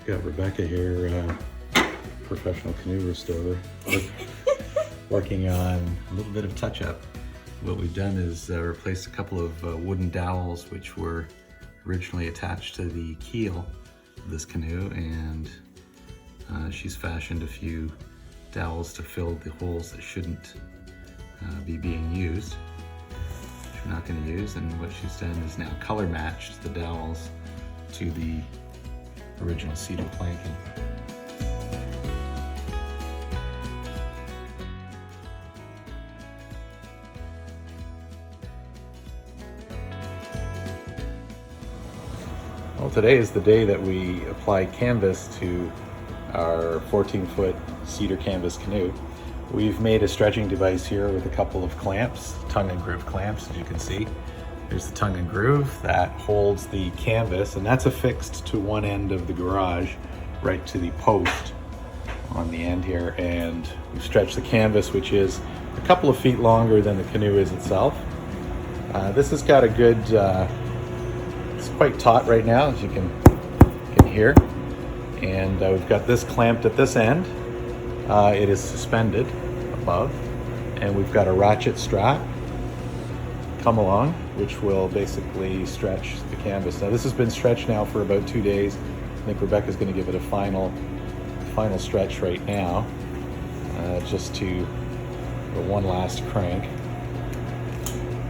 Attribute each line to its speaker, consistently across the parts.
Speaker 1: Got Rebecca here, professional canoe restorer, working on a little bit of touch-up. What we've done is replaced a couple of wooden dowels which were originally attached to the keel of this canoe, and she's fashioned a few dowels to fill the holes that shouldn't be being used, which we're not going to use. And what she's done is now color matched the dowels to the original cedar planking. Well, today is the day that we apply canvas to our 14-foot cedar canvas canoe. We've made a stretching device here with a couple of clamps, tongue and groove clamps, as you can see. There's the tongue and groove that holds the canvas, and that's affixed to one end of the garage, right to the post on the end here. And we've stretched the canvas, which is a couple of feet longer than the canoe is itself. This has got a good, it's quite taut right now, as you can hear. And we've got this clamped at this end. It is suspended above, and we've got a ratchet strap come along, which will basically stretch the canvas. Now this has been stretched now for about 2 days. I think Rebecca's going to give it a final stretch right now, just to one last crank.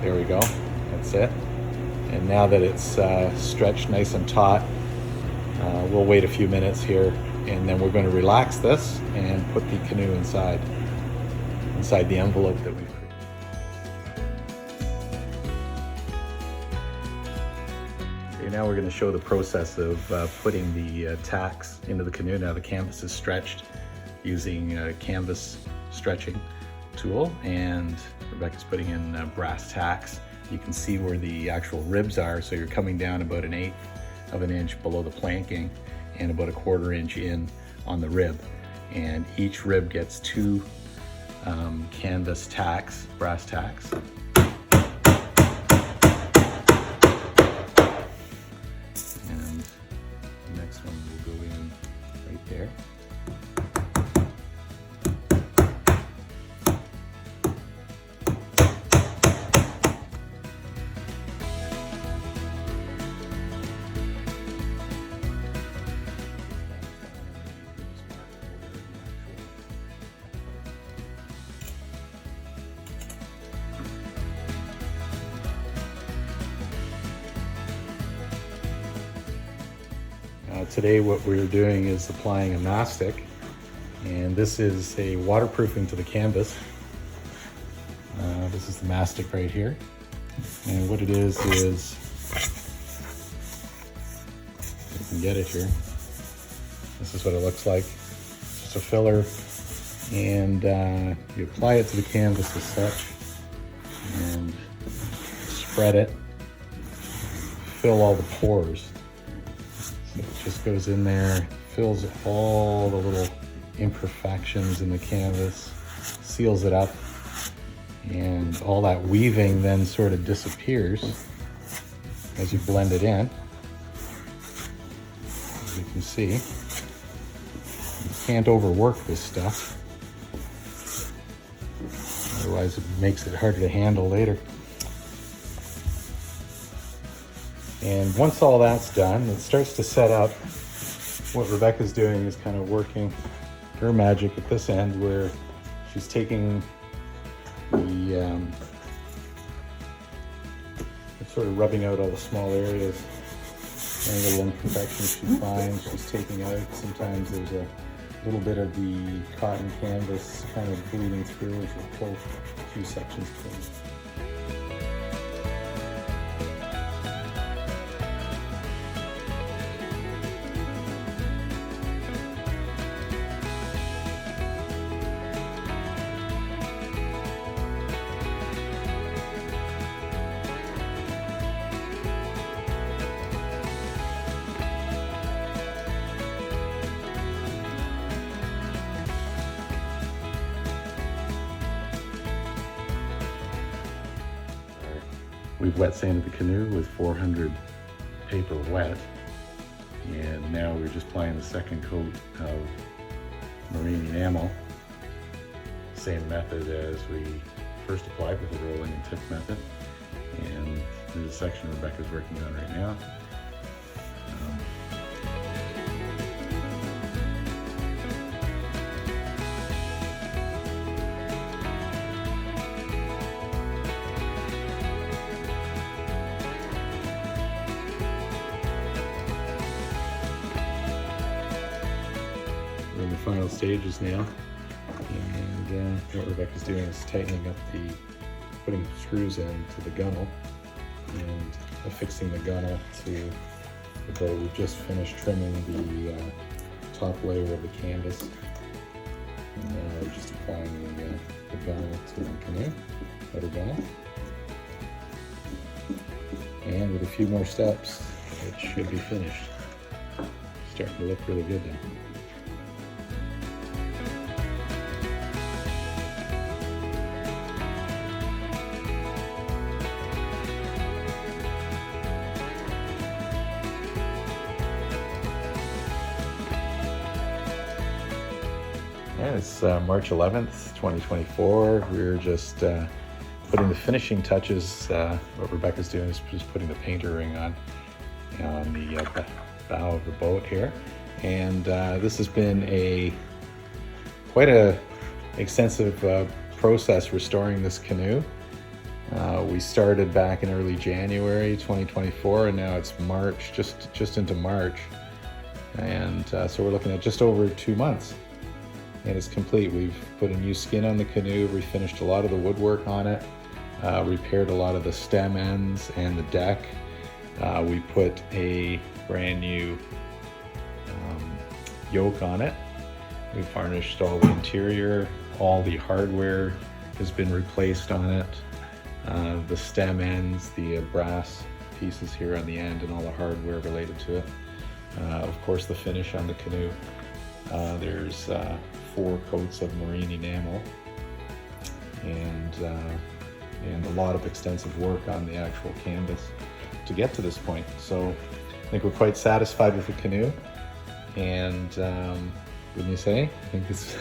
Speaker 1: There we go, that's it. And now that it's stretched nice and taut, we'll wait a few minutes here, and then we're going to relax this and put the canoe inside the envelope that we've created. Okay, now we're going to show the process of putting the tacks into the canoe. Now the canvas is stretched using a canvas stretching tool, and Rebecca's putting in brass tacks. You can see where the actual ribs are, so you're coming down about 1/8 of an inch below the planking and about 1/4 inch in on the rib. And each rib gets 2 canvas tacks, brass tacks. And the next one will go in right there. Today what we're doing is applying a mastic, and this is a waterproofing to the canvas. This is the mastic right here, and what it is you can get it here. This is what it looks like. It's just a filler, and you apply it to the canvas as such and spread it, fill all the pores. So it just goes in there, fills all the little imperfections in the canvas, seals it up, and all that weaving then sort of disappears as you blend it in. As you can see, you can't overwork this stuff, otherwise it makes it harder to handle later. And once all that's done, it starts to set up. What Rebecca's doing is kind of working her magic at this end, where she's taking the, sort of rubbing out all the small areas and little imperfections she finds. She's taking out, sometimes there's a little bit of the cotton canvas kind of bleeding through, and she'll pull a few sections clean. We've wet sanded the canoe with 400 paper wet, And now we're just applying the second coat of marine enamel. Same method as we first applied with the rolling and tip method. And there's a section Rebecca's working on right now. We're in the final stages now, and what Rebecca's doing is tightening up putting screws into the gunnel and affixing the gunnel to the boat. We've just finished trimming the top layer of the canvas, and now we're just applying the gunnel to the canoe, outer gunnel. And with a few more steps, it should be finished. Starting to look really good now. Yeah, it's March 11th, 2024. We're just putting the finishing touches. What Rebecca's doing is just putting the painter ring on the bow of the boat here. And this has been quite a extensive process restoring this canoe. We started back in early January 2024, and now it's March, just into March. And so we're looking at just over 2 months. And it's complete. We've put a new skin on the canoe, refinished a lot of the woodwork on it, repaired a lot of the stem ends and the deck. We put a brand new yoke on it. We varnished all the interior. All the hardware has been replaced on it. The stem ends, the brass pieces here on the end, and all the hardware related to it. Of course, the finish on the canoe. There's 4 coats of marine enamel and a lot of extensive work on the actual canvas to get to this point. So I think we're quite satisfied with the canoe, and wouldn't you say? I think it's a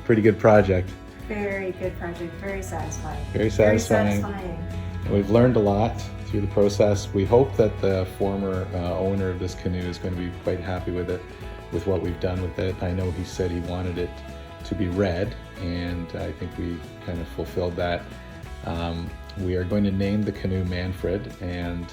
Speaker 1: pretty good project.
Speaker 2: Very good project, very satisfying.
Speaker 1: Very satisfying. And we've learned a lot through the process. We hope that the former owner of this canoe is going to be quite happy with it, with what we've done with it. I know he said he wanted it to be red, and I think we kind of fulfilled that. We are going to name the canoe Manfred, and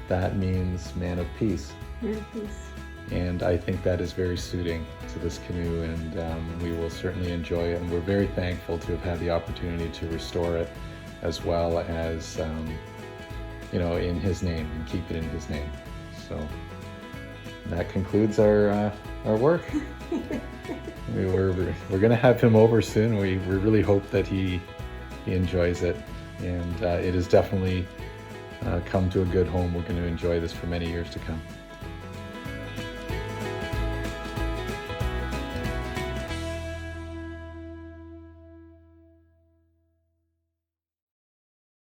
Speaker 1: that means man of peace.
Speaker 2: Man of peace.
Speaker 1: And I think that is very suiting to this canoe, and we will certainly enjoy it. And we're very thankful to have had the opportunity to restore it, as well as, in his name, and keep it in his name. So that concludes our work. We're going to have him over soon. We really hope that he enjoys it, and it has definitely come to a good home. We're going to enjoy this for many years to come.